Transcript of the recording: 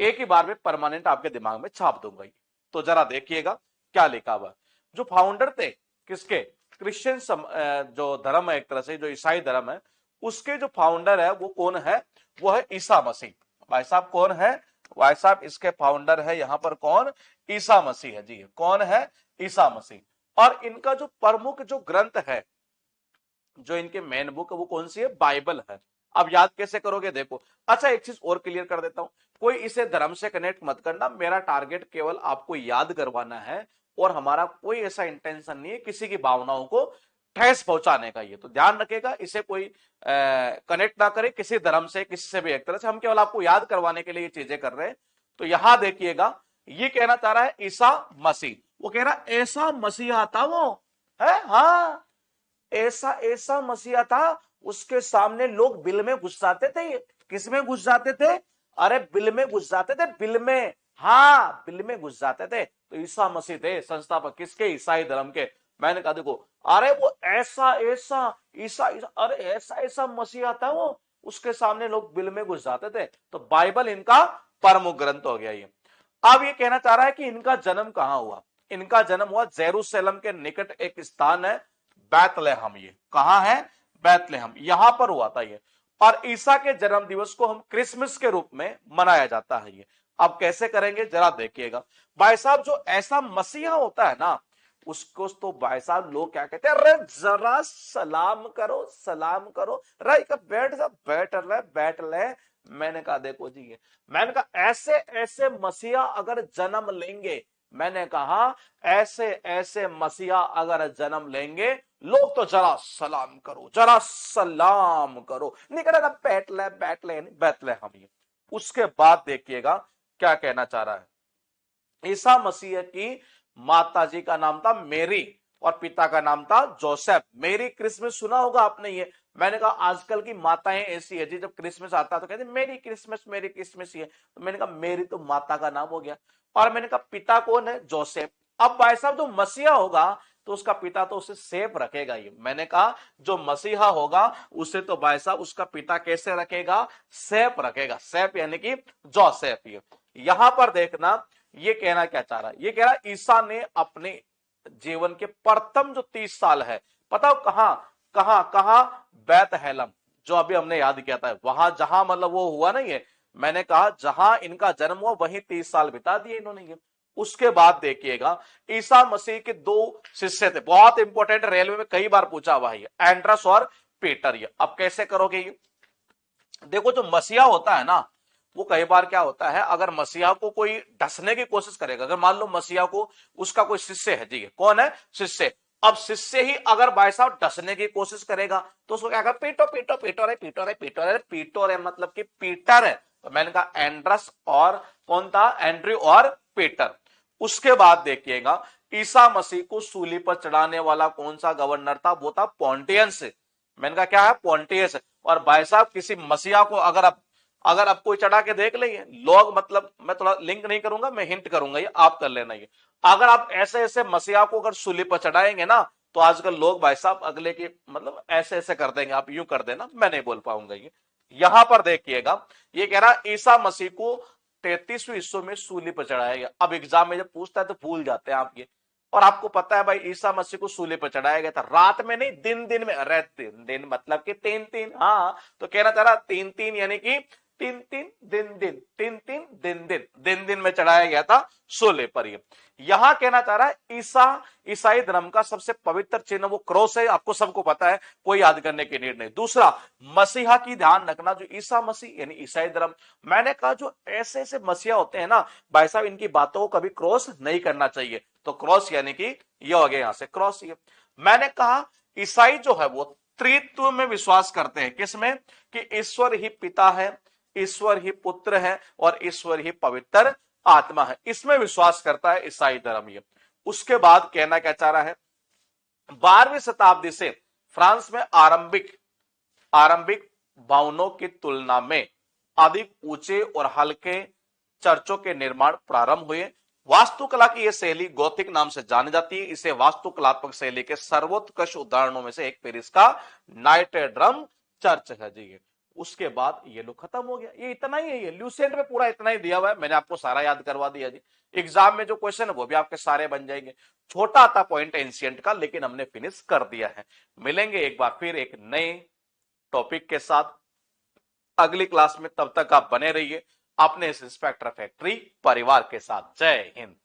एक ही बार में परमानेंट आपके दिमाग में छाप दूंगा। तो जरा देखिएगा क्या लिखा हुआ। जो फाउंडर थे किसके, क्रिश्चियन जो धर्म है, एक तरह से जो ईसाई धर्म है, उसके जो फाउंडर है वो कौन है, वो है ईसा मसीह। भाई साहब कौन है, भाई साहब इसके फाउंडर है यहां पर कौन, ईसा मसीह है जी। कौन है, ईसा मसीह। और इनका जो प्रमुख जो ग्रंथ है, जो इनके मेन बुक है, वो कौन सी है, बाइबल है। अब याद कैसे करोगे देखो। अच्छा एक चीज और क्लियर कर देता हूं, कोई इसे धर्म से कनेक्ट मत करना, मेरा टारगेट केवल आपको याद करवाना है, और हमारा कोई ऐसा इंटेंशन नहीं है किसी की भावनाओं को ठेस पहुंचाने का। ये तो ध्यान रखेगा, इसे कोई कनेक्ट ना करे किसी धर्म से, किसी से भी एक तरह से। हम केवल आपको याद करवाने के लिए ये चीजें कर रहे हैं। तो यहां देखिएगा, ये कहना चाह रहा है ईसा मसीह, वो कह रहा ऐसा मसीहा था वो है, हाँ ऐसा ऐसा मसीहा था, उसके सामने लोग बिल में घुस जाते थे। किस में घुस जाते थे, अरे बिल में घुस जाते थे, बिल में, हाँ बिल में घुस जाते थे। तो ईसा मसीह थे संस्थापक किसके, ईसाई धर्म के। मैंने कहा देखो, अरे वो ऐसा ऐसा ईसा, अरे ऐसा ऐसा मसीहा था वो, उसके सामने लोग बिल में घुस जाते थे। तो बाइबल इनका प्रमुख ग्रंथ हो गया ये। अब ये कहना चाह रहा है कि इनका जन्म कहां हुआ। इनका जन्म हुआ जेरूशलेम के निकट एक स्थान है बैतलहम। ये कहां है, बैतलहम, यहां पर हुआ था ये। और ईसा के जन्म दिवस को हम क्रिसमस के रूप में मनाया जाता है ये। अब कैसे करेंगे जरा देखिएगा। भाई साहब जो ऐसा मसीहा होता है ना, उसको तो भाई साहब लोग क्या कहते हैं, अरे जरा सलाम करो सलाम करो, राइट बैठ जा, बैठ ले। मैंने कहा देखो जी, ये मैंने कहा ऐसे ऐसे मसीहा अगर जन्म लेंगे, मैंने कहा ऐसे ऐसे मसीहा अगर जन्म लेंगे, लोग तो जरा सलाम करो, जरा सलाम करो, नहीं करेगा बैठ ले हम ये। उसके बाद देखिएगा क्या कहना चाह रहा है। ईसा मसीह की माता जी का नाम था मेरी और पिता का नाम था जोसेफ। मेरी क्रिसमस सुना होगा आपने ये। मैंने कहा आजकल की माताएं ऐसी है जी, जब क्रिसमस आता है तो कहते मेरी क्रिसमस ये। तो मैंने कहा मेरी तो माता का नाम हो गया। और मैंने कहा पिता कौन है, जोसेफ। अब भाई साहब जो मसीहा होगा तो उसका पिता तो उसे सेफ रखेगा ये। मैंने कहा जो मसीहा होगा उसे तो भाई साहब उसका पिता कैसे रखेगा, सेफ रखेगा। सेफ यानी कि जोसेफ। ये यहां पर देखना, ये कहना क्या चाह रहा है, ये कह रहा है ईसा ने अपने जीवन के प्रथम जो 30 साल है, पता हो कहां कहां कहां, बैतलहम, जो अभी हमने याद किया था वहां, जहां मतलब वो हुआ ना ये। मैंने कहा जहां इनका जन्म हुआ वहीं 30 साल बिता दिए इन्होंने ये। उसके बाद देखिएगा, ईसा मसीह के दो शिष्य थे, बहुत इंपॉर्टेंट, रेलवे में कई बार पूछा हुआ है, एंड्रस और पीटर। ये अब कैसे करोगे ये देखो, जो मसीहा होता है ना, वो कई बार क्या होता है, अगर मसीहा को कोई डसने की कोशिश करेगा, अगर मान लो मसीहा को उसका कोई शिष्य है, जी कौन है, शिष्य। अब शिष्य ही अगर भाई साहब डसने की कोशिश करेगा तो उसको क्या कहा, पीटो पीटो पीटो रे पीटो रे पीटो रे पीटो रे, मतलब कि पीटर है। तो मैंने कहा एंड्रस और कौन था, एंड्रयू और पीटर। उसके बाद देखिएगा, ईसा मसीह को सूली पर चढ़ाने वाला कौन सा गवर्नर था, वो था पॉन्टियस। मैंने कहा क्या है, पॉन्टियस। और भाई साहब किसी मसीहा को अगर आप कोई चढ़ा के देख लेंगे लोग, मतलब मैं थोड़ा लिंक नहीं करूंगा, मैं हिंट करूंगा, ये आप कर लेना। ये अगर आप ऐसे ऐसे मसीहा को अगर सूली पर चढ़ाएंगे ना, तो आजकल लोग भाई साहब अगले की मतलब ऐसे ऐसे कर देंगे, आप यूं कर देना, मैं नहीं बोल पाऊंगा ये। यहां पर देखिएगा, ये कह रहा ईसा मसीह को 33वें हिस्सों में सूली पर चढ़ाया गया। अब एग्जाम में जब पूछता है तो भूल जाते हैं आप ये। और आपको पता है भाई ईसा मसीह को सूली पर चढ़ाया गया था रात में नहीं, दिन दिन में। अरे दिन दिन मतलब कि तीन तीन, हाँ तो कहना चाह रहा तीन तीन यानी कि तीन तीन दिन दिन, तीन तीन दिन दिन, दिन दिन में चढ़ाया गया था सूली पर। ये यहां कहना चाह रहा है ईसा, ईसाई धर्म का सबसे पवित्र चिन्ह वो क्रॉस है, आपको सबको पता है, कोई याद करने की नीड नहीं। दूसरा मसीहा की ध्यान रखना, जो ईसा मसीह यानी ईसाई धर्म, मैंने कहा जो ऐसे ऐसे मसीहा होते हैं ना भाई साहब, इनकी बातों को कभी क्रॉस नहीं करना चाहिए। तो क्रॉस यानी कि ये हो गया यहां से क्रॉस। ये मैंने कहा ईसाई जो है वो त्रित्व में विश्वास करते हैं, किसमें, कि ईश्वर ही पिता है, ईश्वर ही पुत्र है और ईश्वर ही पवित्र आत्मा है, इसमें विश्वास करता है ईसाई धर्म। ये उसके बाद कहना क्या चाह रहा है, 12वीं शताब्दी से फ्रांस में आरंभिक भवनों की तुलना में अधिक ऊंचे और हल्के चर्चों के निर्माण प्रारंभ हुए। वास्तुकला की यह शैली गौथिक नाम से जानी जाती है। इसे वास्तुकलात्मक शैली के सर्वोत्कृष्ट उदाहरणों में से एक पेरिस का नाइटेड्रम चर्च है जी। उसके बाद ये लो खत्म हो गया। ये इतना ही है, ये ल्यूसेंट में पूरा इतना ही दिया हुआ है। मैंने आपको सारा याद करवा दिया जी। एग्जाम में जो क्वेश्चन है वो भी आपके सारे बन जाएंगे। छोटा था पॉइंट एंशियंट का, लेकिन हमने फिनिश कर दिया है। मिलेंगे एक बार फिर एक नए टॉपिक के साथ अगली क्लास में। तब तक आप बने रहिए अपने इस इंस्पेक्टर फैक्ट्री परिवार के साथ। जय हिंद।